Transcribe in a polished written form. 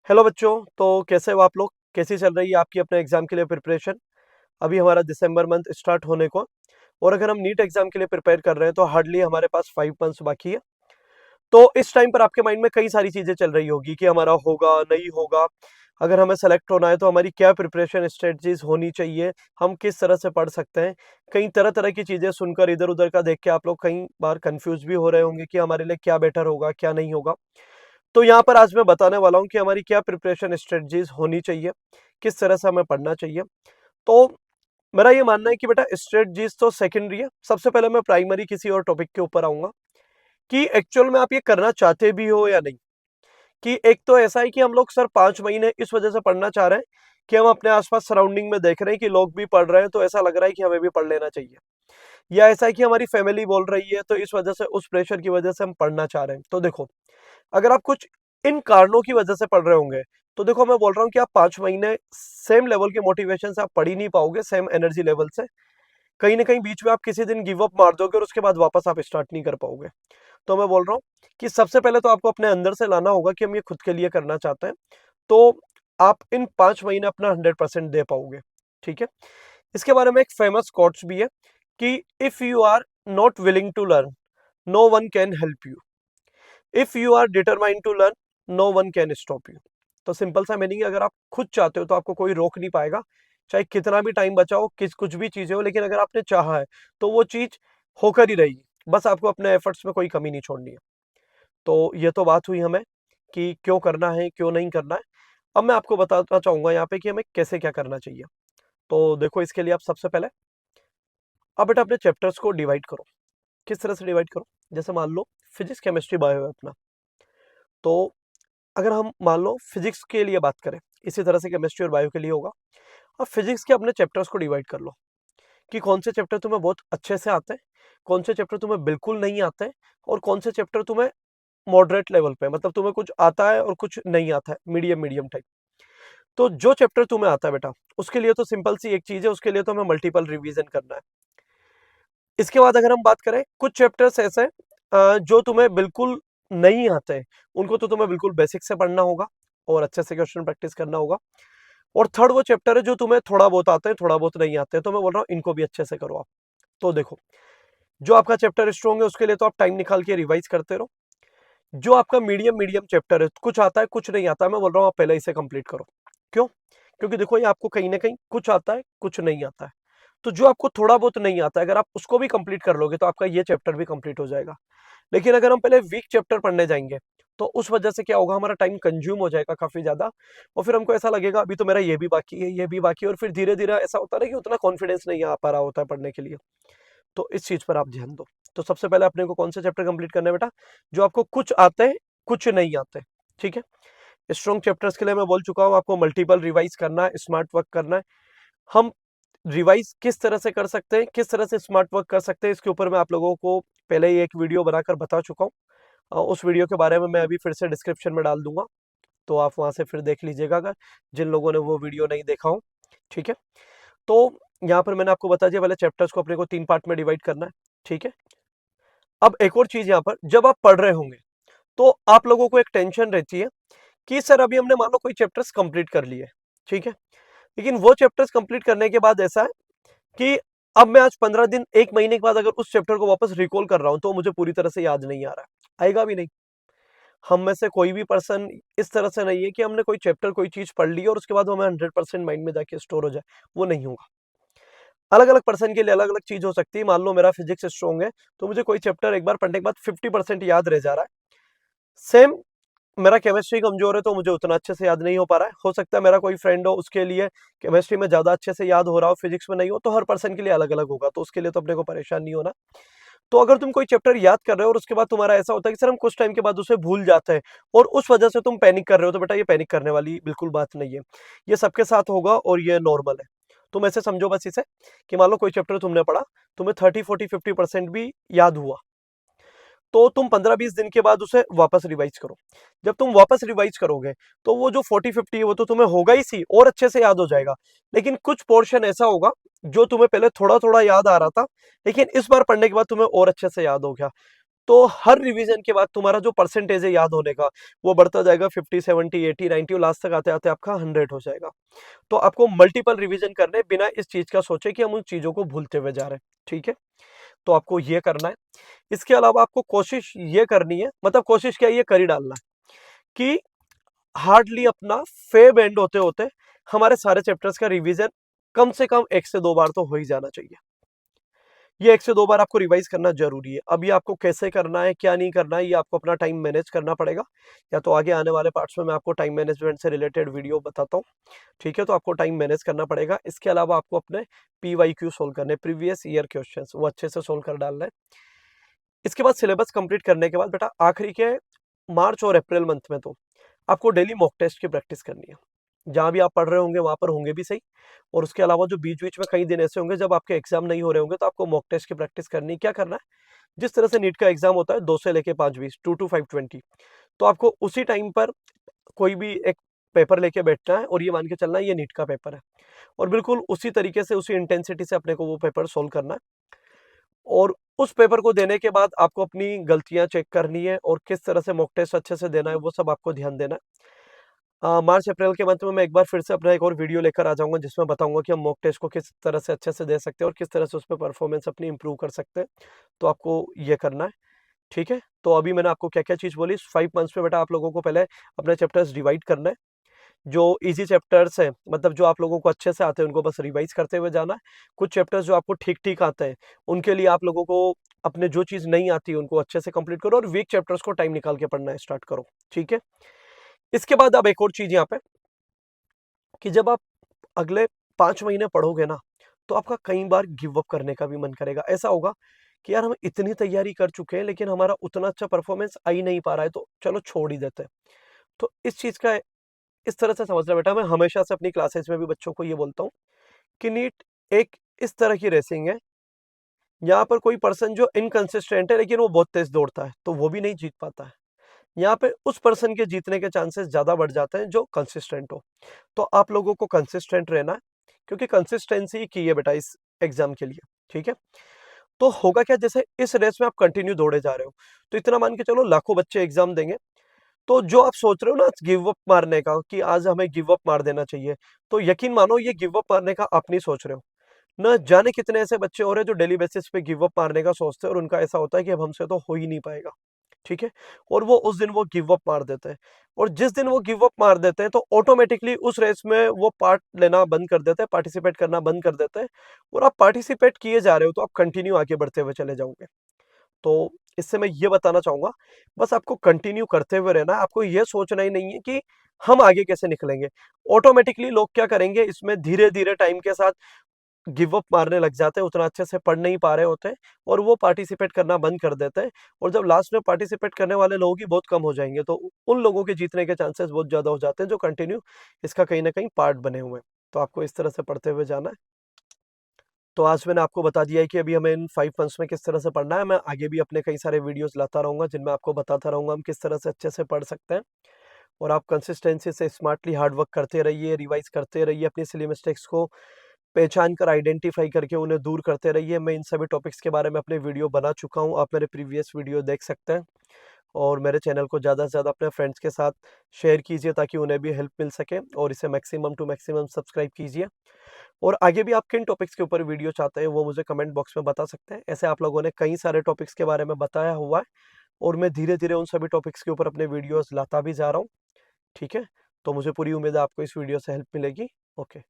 Hello बच्चों। तो कैसे हो आप लोग? कैसी चल रही है आपकी अपने एग्जाम के लिए प्रिपरेशन? अभी हमारा दिसंबर मंथ स्टार्ट होने को, और अगर हम नीट एग्जाम के लिए प्रिपेयर कर रहे हैं तो हार्डली हमारे पास 5 मंथ्स बाकी है। तो इस टाइम पर आपके माइंड में कई सारी चीजें चल रही होगी कि हमारा होगा नहीं होगा, अगर हमें सेलेक्ट होना है तो हमारी क्या प्रिपरेशन स्ट्रेटजीज होनी चाहिए, हम किस तरह से पढ़ सकते हैं। कई तरह तरह की चीजें सुनकर इधर उधर का देख के आप लोग कई बार कंफ्यूज भी हो रहे होंगे कि हमारे लिए क्या बेटर होगा क्या नहीं होगा। तो यहाँ पर आज मैं बताने वाला हूँ कि हमारी क्या प्रिपरेशन स्ट्रेटजीज होनी चाहिए, किस तरह से हमें पढ़ना चाहिए। तो मेरा ये मानना है कि बेटा स्ट्रेटजीज तो सेकेंडरी है, सबसे पहले मैं प्राइमरी किसी और टॉपिक के ऊपर आऊंगा कि एक्चुअल में आप ये करना चाहते भी हो या नहीं। कि एक तो ऐसा है कि हम लोग सर 5 महीने इस वजह से पढ़ना चाह रहे हैं कि हम अपने आसपास सराउंडिंग में देख रहे हैं कि लोग भी पढ़ रहे हैं तो ऐसा लग रहा है कि हमें भी पढ़ लेना चाहिए, या ऐसा है कि हमारी फैमिली बोल रही है तो इस वजह से उस प्रेशर की वजह से हम पढ़ना चाह रहे हैं। तो देखो, अगर आप कुछ इन कारणों की वजह से पढ़ रहे होंगे तो देखो मैं बोल रहा हूँ कि आप 5 महीने सेम लेवल के मोटिवेशन से आप पढ़ ही नहीं पाओगे, सेम एनर्जी लेवल से। कहीं ना कहीं बीच में आप किसी दिन गिव अप मार दोगे और उसके बाद वापस आप स्टार्ट नहीं कर पाओगे। तो मैं बोल रहा हूँ कि सबसे पहले तो आपको अपने अंदर से लाना होगा कि हम ये खुद के लिए करना चाहते हैं, तो आप इन 5 महीने अपना 100% दे पाओगे। ठीक है। इसके बारे में एक फेमस कोट्स भी है कि if you are not willing to learn, no one can help you. If you are determined to learn, no one can stop you. तो सिंपल सा मीनिंग, अगर आप खुद चाहते हो तो आपको कोई रोक नहीं पाएगा, चाहे कितना भी टाइम बचाओ, कुछ भी चीजें हो, लेकिन अगर आपने चाहा है तो वो चीज होकर ही रहेगी। बस आपको अपने एफर्ट्स में कोई कमी नहीं छोड़नी है। तो ये तो बात हुई हमें कि क्यों करना है क्यों नहीं करना है। अब मैं आपको बताना चाहूंगा यहाँ पे कि हमें कैसे क्या करना चाहिए। तो देखो, इसके लिए आप सबसे पहले अब बेटा अपने चैप्टर्स को डिवाइड करो। किस तरह से डिवाइड करो? जैसे मान लो फिजिक्स केमिस्ट्री बायो है अपना, तो अगर हम मान लो फिजिक्स के लिए बात करें, इसी तरह से केमिस्ट्री और बायो के लिए होगा। अब फिजिक्स के अपने चैप्टर्स को डिवाइड कर लो कि कौन से चैप्टर तुम्हें बहुत अच्छे से आते हैं, कौन से चैप्टर तुम्हें बिल्कुल नहीं आते हैं, और कौन से चैप्टर तुम्हें मॉडरेट लेवल पे, मतलब तुम्हें कुछ आता है और कुछ नहीं आता है, मीडियम मीडियम टाइप। तो जो चैप्टर तुम्हें आता है बेटा, उसके लिए तो सिंपल सी एक चीज है, उसके लिए तो हमें मल्टीपल रिवीजन करना है। इसके बाद अगर हम बात करें, कुछ चैप्टर्स ऐसे जो तुम्हें बिल्कुल नहीं आते हैं, उनको तो तुम्हें बिल्कुल बेसिक से पढ़ना होगा और अच्छे से क्वेश्चन प्रैक्टिस करना होगा। और थर्ड वो चैप्टर है जो तुम्हें थोड़ा बहुत आता है थोड़ा बहुत नहीं आते हैं, तो मैं बोल रहा हूँ इनको भी अच्छे से करो आप। तो देखो, जो आपका चैप्टर स्ट्रॉन्ग है उसके लिए तो आप टाइम निकाल के रिवाइज करते रहो। जो आपका मीडियम मीडियम चैप्टर है, कुछ आता है कुछ नहीं आता है, मैं बोल रहा हूँ आप पहले इसे कंप्लीट करो। क्यों? क्योंकि देखो, ये आपको कहीं ना कहीं कुछ आता है कुछ नहीं आता है। तो जो आपको थोड़ा बहुत नहीं आता है, अगर आप उसको भी कंप्लीट कर लोगे तो आपका ये चैप्टर भी कंप्लीट हो जाएगा। लेकिन अगर हम पहले वीक चैप्टर पढ़ने जाएंगे तो उस वजह से क्या होगा, हमारा टाइम कंज्यूम हो जाएगा काफी ज्यादा, और फिर हमको ऐसा लगेगा अभी तो मेरा ये भी बाकी है ये भी बाकी है, और फिर धीरे धीरे ऐसा होता है ना कि उतना कॉन्फिडेंस नहीं आ पा रहा होता है पढ़ने के लिए। तो इस चीज पर आप ध्यान दो। तो सबसे पहले अपने को कौन से चैप्टर कंप्लीट करना है बेटा? जो आपको कुछ आते हैं कुछ नहीं आते। ठीक है। स्ट्रॉन्ग चैप्टर्स के लिए मैं बोल चुका हूँ, आपको मल्टीपल रिवाइज करना है, स्मार्ट वर्क करना है। हम रिवाइज किस तरह से कर सकते हैं, किस तरह से स्मार्ट वर्क कर सकते हैं, इसके ऊपर मैं आप लोगों को पहले ही एक वीडियो बनाकर बता चुका हूँ। उस वीडियो के बारे में मैं अभी फिर से डिस्क्रिप्शन में डाल दूंगा, तो आप वहां से फिर देख लीजिएगा अगर जिन लोगों ने वो वीडियो नहीं देखा हो। ठीक है। तो यहाँ पर मैंने आपको बता दिया, पहले चैप्टर्स को अपने को 3 पार्ट में डिवाइड करना है। ठीक है। अब एक और चीज, यहाँ पर जब आप पढ़ रहे होंगे तो आप लोगों को एक टेंशन रहती है कि सर अभी हमने मान लो कोई चैप्टर्स कंप्लीट कर लिए। ठीक है। लेकिन वो चैप्टर्स कंप्लीट करने के बाद ऐसा है कि अब मैं आज 15 दिन 1 महीने के बाद अगर उस चैप्टर को वापस रिकॉल कर रहा हूं तो मुझे पूरी तरह से याद नहीं आ रहा है, आएगा भी नहीं। हम में से कोई भी पर्सन इस तरह से नहीं है कि हमने कोई चैप्टर कोई चीज पढ़ ली और उसके बाद हमें 100% माइंड में जाके स्टोर हो जाए, वो नहीं होगा। अलग अलग पर्सन के लिए अलग अलग चीज हो सकती है। मान लो मेरा फिजिक्स स्ट्रॉन्ग है तो मुझे कोई चैप्टर एक बार पढ़ने के बाद 50% याद रह जा रहा है। सेम मेरा केमिस्ट्री कमजोर है तो मुझे उतना अच्छे से याद नहीं हो पा रहा है। हो सकता है मेरा कोई फ्रेंड हो उसके लिए केमिस्ट्री में ज्यादा अच्छे से याद हो रहा हो, फिजिक्स में नहीं हो, तो हर पर्सन के लिए अलग अलग होगा, तो उसके लिए तो अपने को परेशान नहीं होना। तो अगर तुम कोई चैप्टर याद कर रहे हो और उसके बाद तुम्हारा ऐसा होता है कि सर हम कुछ टाइम के बाद उसे भूल जाते हैं और उस वजह से तुम पैनिक कर रहे हो, तो बेटा ये पैनिक करने वाली बिल्कुल बात नहीं है। ये सबके साथ होगा और ये नॉर्मल है। तुम ऐसे समझो बस इसे कि मान लो कोई चैप्टर तुमने पढ़ा, तुम्हें 30 40 50% भी याद हुआ, तो तुम 15 20 दिन के बाद उसे वापस रिवाइज करो। जब तुम वापस रिवाइज करोगे तो वो जो 40 50 है वो तो तुम्हें होगा ही सी, और अच्छे से याद हो जाएगा। लेकिन कुछ पोर्शन ऐसा होगा जो तुम्हें पहले थोड़ा थोड़ा याद आ रहा था, लेकिन इस बार पढ़ने के बाद तुम्हें और अच्छे से याद हो गया। तो हर रिवीजन के बाद तुम्हारा जो परसेंटेज है याद होने का वो बढ़ता जाएगा, 50, 70, 80, 90 और लास्ट तक आते आते आपका 100 हो जाएगा। तो आपको मल्टीपल रिवीजन करने बिना इस चीज का सोचे कि हम उन चीजों को भूलते हुए जा रहे हैं। ठीक है, तो आपको ये करना है। इसके अलावा आपको कोशिश ये करनी है, मतलब कोशिश क्या, ये कर ही डालना है कि हार्डली अपना फेब एंड होते होते हमारे सारे चैप्टर्स का रिवीजन कम से कम 1 से 2 बार तो हो ही जाना चाहिए। ये 1 से 2 बार आपको रिवाइज करना जरूरी है। अब ये आपको कैसे करना है, क्या नहीं करना है, ये आपको अपना टाइम मैनेज करना पड़ेगा, या तो आगे आने वाले पार्ट्स में मैं आपको टाइम मैनेजमेंट से रिलेटेड वीडियो बताता हूँ। ठीक है, तो आपको टाइम मैनेज करना पड़ेगा। इसके अलावा आपको अपने PYQ सोल्व करने, प्रीवियस ईयर क्वेश्चंस, वो अच्छे से सोल्व कर डालना है। इसके बाद सिलेबस कंप्लीट करने के बाद बेटा आखिरी के मार्च और अप्रैल मंथ में तो आपको डेली मॉक टेस्ट की प्रैक्टिस करनी है। जहां भी आप पढ़ रहे होंगे वहां पर होंगे भी सही, और उसके अलावा जो बीच बीच में कई दिन ऐसे होंगे जब आपके एग्जाम नहीं हो रहे होंगे तो आपको मॉक टेस्ट की प्रैक्टिस करनी है। क्या करना है, जिस तरह से नीट का एग्जाम होता है 2 से लेके 5-20, 2 to 520, तो आपको उसी टाइम पर कोई भी एक पेपर लेके बैठना है और ये मान के चलना है ये नीट का पेपर है, और बिल्कुल उसी तरीके से उसी इंटेंसिटी से अपने को वो पेपर सोल्व करना है। और उस पेपर को देने के बाद आपको अपनी गलतियां चेक करनी है और किस तरह से मॉक टेस्ट अच्छे से देना है वो सब आपको ध्यान देना है। मार्च अप्रैल के मंथ में मैं एक बार फिर से अपना एक और वीडियो लेकर आ जाऊंगा जिसमें बताऊंगा कि हम मॉक टेस्ट को किस तरह से अच्छे से दे सकते हैं और किस तरह से उसमें परफॉर्मेंस अपनी इंप्रूव कर सकते हैं। तो आपको ये करना है। ठीक है, तो अभी मैंने आपको क्या क्या चीज बोली, 5 मंथ्स में बेटा आप लोगों को पहले अपने चैप्टर्स डिवाइड करना है। जो इजी चैप्टर्स हैं, मतलब जो आप लोगों को अच्छे से आते हैं, उनको बस रिवाइज करते हुए जाना है। कुछ चैप्टर्स जो आपको ठीक ठीक आते हैं उनके लिए आप लोगों को अपने जो चीज नहीं आती उनको अच्छे से कंप्लीट करो, और वीक चैप्टर्स को टाइम निकाल के पढ़ना स्टार्ट करो। ठीक है, इसके बाद अब एक और चीज यहाँ पे कि जब आप अगले 5 महीने पढ़ोगे ना तो आपका कई बार गिव अप करने का भी मन करेगा। ऐसा होगा कि यार हम इतनी तैयारी कर चुके हैं लेकिन हमारा उतना अच्छा परफॉर्मेंस आ ही नहीं पा रहा है, तो चलो छोड़ ही देते हैं। तो इस चीज का इस तरह से समझना बेटा, मैं हमेशा से अपनी क्लासेस में भी बच्चों को ये बोलता हूँ कि नीट एक इस तरह की रेसिंग है, यहाँ पर कोई पर्सन जो इनकंसिस्टेंट है लेकिन वो बहुत तेज दौड़ता है तो वो भी नहीं जीत पाता है। यहाँ पे उस पर्सन के जीतने के चांसेस ज्यादा बढ़ जाते हैं जो कंसिस्टेंट हो। तो आप लोगों को कंसिस्टेंट रहना है, क्योंकि कंसिस्टेंसी की है बेटा इस एग्जाम के लिए। ठीक है, तो होगा क्या, जैसे इस रेस में आप कंटिन्यू दौड़े जा रहे हो तो इतना मान के चलो लाखों बच्चे एग्जाम देंगे, तो जो आप सोच रहे हो ना गिव अप मारने का कि आज हमें गिव अप मार देना चाहिए, तो यकीन मानो ये गिव अप मारने का आप नहीं सोच रहे हो। न जाने कितने ऐसे बच्चे हो रहे हैं जो डेली बेसिस पे गिव अप मारने का सोचते हैं और उनका ऐसा होता है कि अब हमसे तो हो ही नहीं पाएगा। ठीक है, और वो उस दिन वो गिव अप मार देते हैं, और जिस दिन वो गिव अप मार देते हैं तो ऑटोमेटिकली उस रेस में वो पार्ट लेना बंद कर देते हैं, पार्टिसिपेट करना बंद कर देते हैं। और आप पार्टिसिपेट किए जा रहे हो तो आप कंटिन्यू आगे बढ़ते हुए चले जाओगे। तो इससे मैं ये बताना चाहूंगा, बस आपको कंटिन्यू करते हुए रहना है। आपको ये सोचना ही नहीं है कि हम आगे कैसे निकलेंगे। ऑटोमेटिकली लोग क्या करेंगे, इसमें धीरे धीरे टाइम के साथ गिव अप मारने लग जाते हैं, उतना अच्छे से पढ़ नहीं पा रहे होते हैं और वो पार्टिसिपेट करना बंद कर देते हैं। और जब लास्ट में पार्टिसिपेट करने वाले लोग ही बहुत कम हो जाएंगे तो उन लोगों के जीतने के चांसेस बहुत ज्यादा हो जाते हैं जो कंटिन्यू इसका कहीं ना कहीं पार्ट बने हुए हैं। तो आपको इस तरह से पढ़ते हुए जाना है। तो आज मैंने आपको बता दिया है कि अभी हमें इन 5 मंथ्स में किस तरह से पढ़ना है। मैं आगे भी अपने कई सारे वीडियोस लाता रहूंगा जिनमें आपको बताता रहूंगा हम किस तरह से अच्छे से पढ़ सकते हैं। और आप कंसिस्टेंसी से स्मार्टली हार्ड वर्क करते रहिए, रिवाइज करते रहिए, अपनी सिली मिस्टेक्स को पहचान कर आइडेंटिफाई करके उन्हें दूर करते रहिए। मैं इन सभी टॉपिक्स के बारे में अपने वीडियो बना चुका हूँ, आप मेरे प्रीवियस वीडियो देख सकते हैं। और मेरे चैनल को ज़्यादा से ज़्यादा अपने फ्रेंड्स के साथ शेयर कीजिए ताकि उन्हें भी हेल्प मिल सके, और इसे मैक्सिमम टू मैक्सिमम सब्सक्राइब कीजिए। और आगे भी आप किन टॉपिक्स के ऊपर वीडियो चाहते हैं वो मुझे कमेंट बॉक्स में बता सकते हैं। ऐसे आप लोगों ने कई सारे टॉपिक्स के बारे में बताया हुआ है और मैं धीरे धीरे उन सभी टॉपिक्स के ऊपर अपने वीडियोस लाता भी जा रहा हूँ। ठीक है, तो मुझे पूरी उम्मीद है आपको इस वीडियो से हेल्प मिलेगी। ओके।